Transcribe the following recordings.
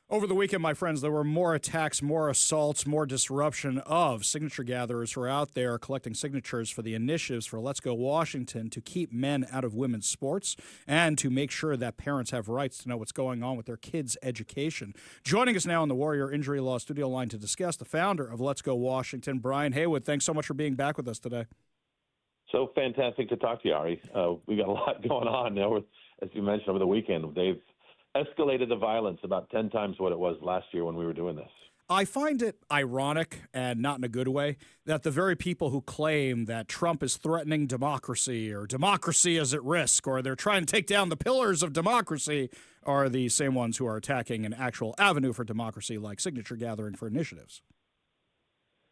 Over the weekend, my friends, there were more attacks, more assaults, more disruption of signature gatherers who are out there collecting signatures for the initiatives for Let's Go Washington to keep men out of women's sports and to make sure that parents have rights to know what's going on with their kids' education. Joining us now on the Warrior Injury Law studio line to discuss, the founder of Let's Go Washington, Brian Heywood. Thanks so much for being back with us today. So fantastic to talk to you, Ari. We got a lot going on now, as you mentioned, over the weekend. They've escalated the violence about 10 times what it was last year when we were doing this. I find it ironic, and not in a good way, that the very people who claim that Trump is threatening democracy or democracy is at risk or they're trying to take down the pillars of democracy are the same ones who are attacking an actual avenue for democracy like signature gathering for initiatives.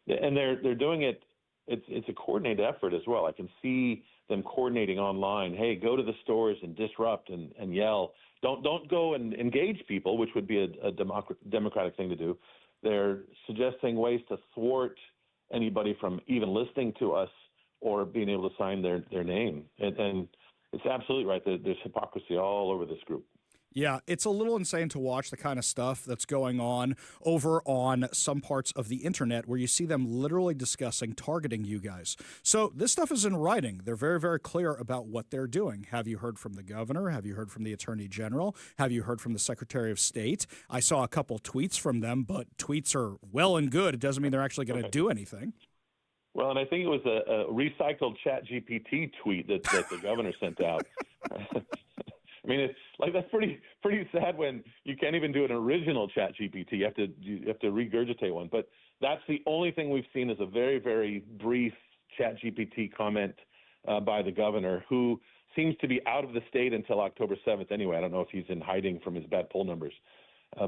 And they're doing it. It's a coordinated effort as well. I can see them coordinating online. Hey, go to the stores and disrupt and yell. Don't go and engage people, which would be a democratic thing to do. They're suggesting ways to thwart anybody from even listening to us or being able to sign their name. And it's absolutely right. There's hypocrisy all over this group. Yeah, it's a little insane to watch the kind of stuff that's going on over on some parts of the internet where you see them literally discussing targeting you guys. So this stuff is in writing. They're very, very clear about what they're doing. Have you heard from the governor? Have you heard from the attorney general? Have you heard from the secretary of state? I saw a couple tweets from them, but tweets are well and good. It doesn't mean they're actually going to do anything. Well, and I think it was a recycled ChatGPT tweet that the governor sent out. I mean, it's like that's pretty sad when you can't even do an original ChatGPT. You have to regurgitate one. But that's the only thing we've seen is a very, very brief ChatGPT comment by the governor, who seems to be out of the state until October 7th anyway. I don't know if he's in hiding from his bad poll numbers,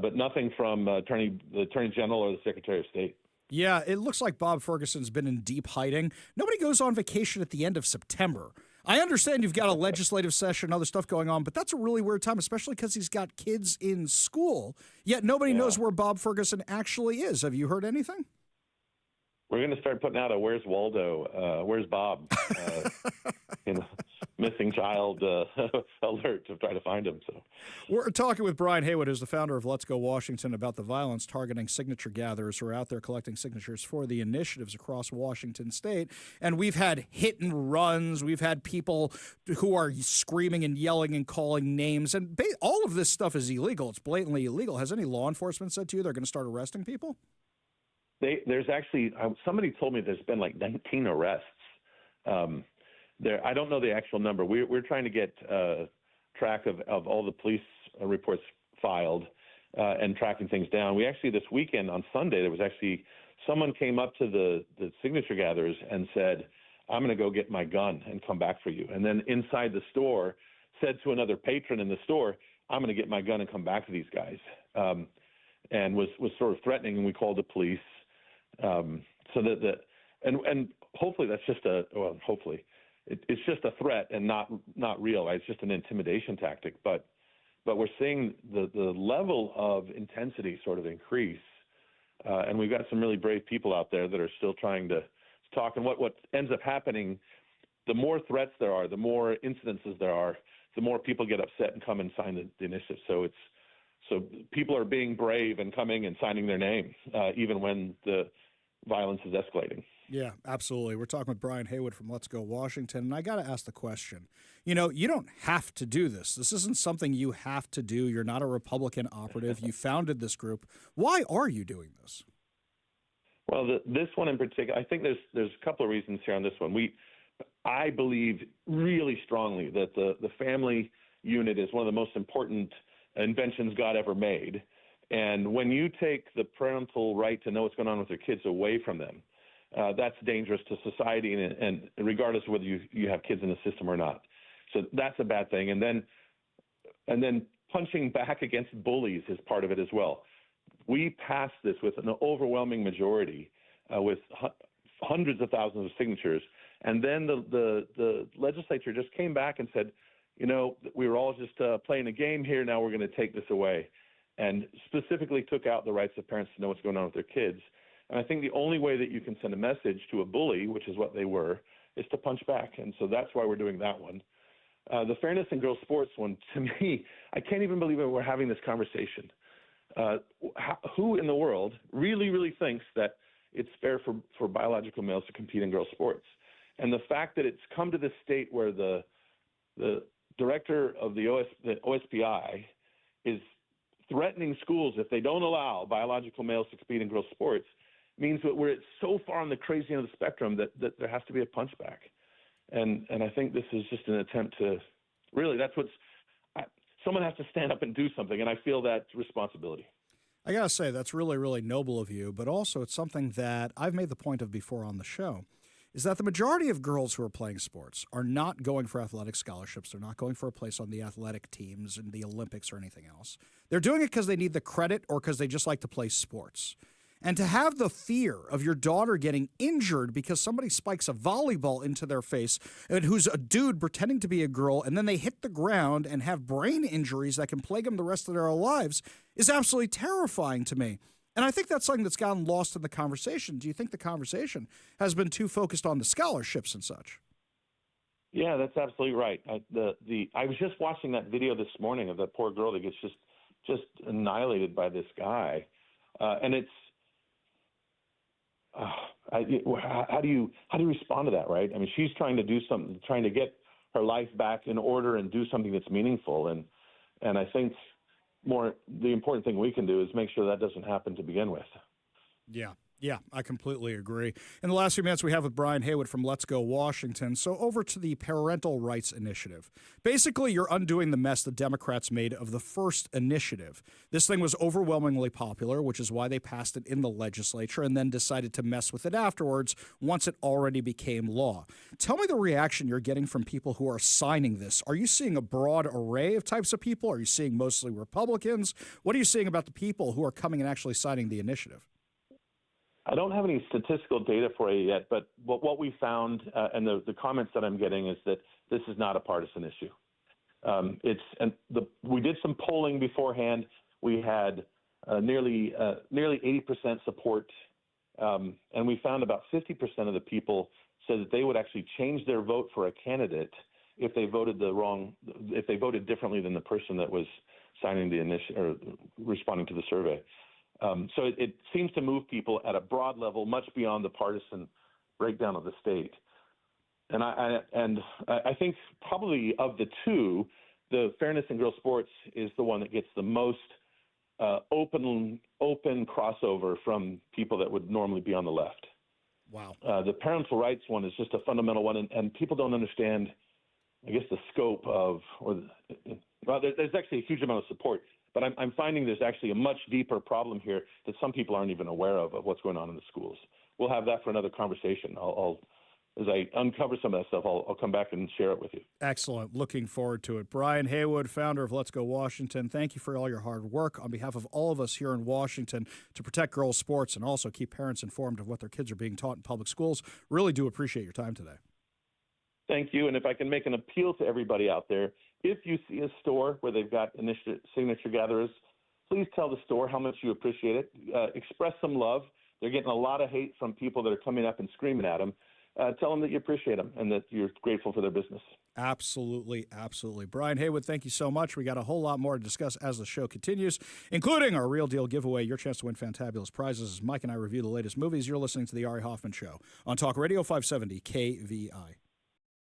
but nothing from the attorney general or the secretary of state. Yeah, it looks like Bob Ferguson's been in deep hiding. Nobody goes on vacation at the end of September. I understand you've got a legislative session and other stuff going on, but that's a really weird time, especially because he's got kids in school, yet nobody knows where Bob Ferguson actually is. Have you heard anything? We're going to start putting out a "Where's Waldo? Where's Bob?" Missing child alert to try to find him. So, we're talking with Brian Heywood, who's the founder of Let's Go Washington, about the violence targeting signature gatherers who are out there collecting signatures for the initiatives across Washington state. And we've had hit and runs. We've had people who are screaming and yelling and calling names. And all of this stuff is illegal. It's blatantly illegal. Has any law enforcement said to you they're going to start arresting people? There's actually somebody told me there's been like 19 arrests. I don't know the actual number. We're trying to get track of all the police reports filed and tracking things down. We actually, this weekend on Sunday, there was actually someone came up to the signature gatherers and said, "I'm going to go get my gun and come back for you." And then inside the store said to another patron in the store, "I'm going to get my gun and come back to these guys," and was sort of threatening. And we called the police. So and hopefully that's just hopefully. It's just a threat and not real. Right? It's just an intimidation tactic. But we're seeing the level of intensity sort of increase, and we've got some really brave people out there that are still trying to talk. And what ends up happening, the more threats there are, the more incidences there are, the more people get upset and come and sign the initiative. So people are being brave and coming and signing their name, even when the violence is escalating. Yeah, absolutely. We're talking with Brian Heywood from Let's Go Washington, and I got to ask the question. You know, you don't have to do this. This isn't something you have to do. You're not a Republican operative. You founded this group. Why are you doing this? Well, this one in particular, I think there's a couple of reasons here on this one. I believe really strongly that the family unit is one of the most important inventions God ever made. And when you take the parental right to know what's going on with their kids away from them, that's dangerous to society, and regardless of whether you have kids in the system or not. So that's a bad thing. And then punching back against bullies is part of it as well. We passed this with an overwhelming majority, with hundreds of thousands of signatures. And then the legislature just came back and said, we were all just playing a game here. Now we're going to take this away, and specifically took out the rights of parents to know what's going on with their kids. And I think the only way that you can send a message to a bully, which is what they were, is to punch back. And so that's why we're doing that one. The fairness in girls sports one, to me, I can't even believe that we're having this conversation. who in the world really thinks that it's fair for biological males to compete in girls' sports? And the fact that it's come to this state where the director of the OSPI is threatening schools if they don't allow biological males to compete in girls' sports means that we're so far on the crazy end of the spectrum that there has to be a punchback. And I think this is just an attempt to really, someone has to stand up and do something, and I feel that responsibility. I got to say, that's really noble of you, but also it's something that I've made the point of before on the show, is that the majority of girls who are playing sports are not going for athletic scholarships. They're not going for a place on the athletic teams in the Olympics or anything else. They're doing it because they need the credit or because they just like to play sports. And to have the fear of your daughter getting injured because somebody spikes a volleyball into their face and who's a dude pretending to be a girl, and then they hit the ground and have brain injuries that can plague them the rest of their lives is absolutely terrifying to me. And I think that's something that's gotten lost in the conversation. Do you think the conversation has been too focused on the scholarships and such? Yeah, that's absolutely right. I was just watching that video this morning of that poor girl that gets just annihilated by this guy, and it's. How do you respond to that, right? I mean, she's trying to do something, trying to get her life back in order and do something that's meaningful. And I think the important thing we can do is make sure that doesn't happen to begin with. Yeah, I completely agree. In the last few minutes we have with Brian Heywood from Let's Go Washington. So over to the Parental Rights Initiative. Basically, you're undoing the mess the Democrats made of the first initiative. This thing was overwhelmingly popular, which is why they passed it in the legislature and then decided to mess with it afterwards once it already became law. Tell me the reaction you're getting from people who are signing this. Are you seeing a broad array of types of people? Are you seeing mostly Republicans? What are you seeing about the people who are coming and actually signing the initiative? I don't have any statistical data for you yet, but what we found and the comments that I'm getting is that this is not a partisan issue. We did some polling beforehand. We had nearly 80% support, and we found about 50% of the people said that they would actually change their vote for a candidate if they voted differently than the person that was signing the or responding to the survey. So it seems to move people at a broad level, much beyond the partisan breakdown of the state. And I think probably of the two, the fairness in girls' sports is the one that gets the most open crossover from people that would normally be on the left. Wow. The parental rights one is just a fundamental one, and people don't understand, I guess, the scope of, there's actually a huge amount of support. But I'm finding there's actually a much deeper problem here that some people aren't even aware of what's going on in the schools. We'll have that for another conversation. As I uncover some of that stuff, I'll come back and share it with you. Excellent. Looking forward to it. Brian Heywood, founder of Let's Go Washington, thank you for all your hard work on behalf of all of us here in Washington to protect girls' sports and also keep parents informed of what their kids are being taught in public schools. Really do appreciate your time today. Thank you. And if I can make an appeal to everybody out there, if you see a store where they've got signature gatherers, please tell the store how much you appreciate it. Express some love. They're getting a lot of hate from people that are coming up and screaming at them. Tell them that you appreciate them and that you're grateful for their business. Absolutely. Brian Heywood, thank you so much. We got a whole lot more to discuss as the show continues, including our Real Deal giveaway, your chance to win fantabulous prizes as Mike and I review the latest movies. You're listening to The Ari Hoffman Show on Talk Radio 570 KVI.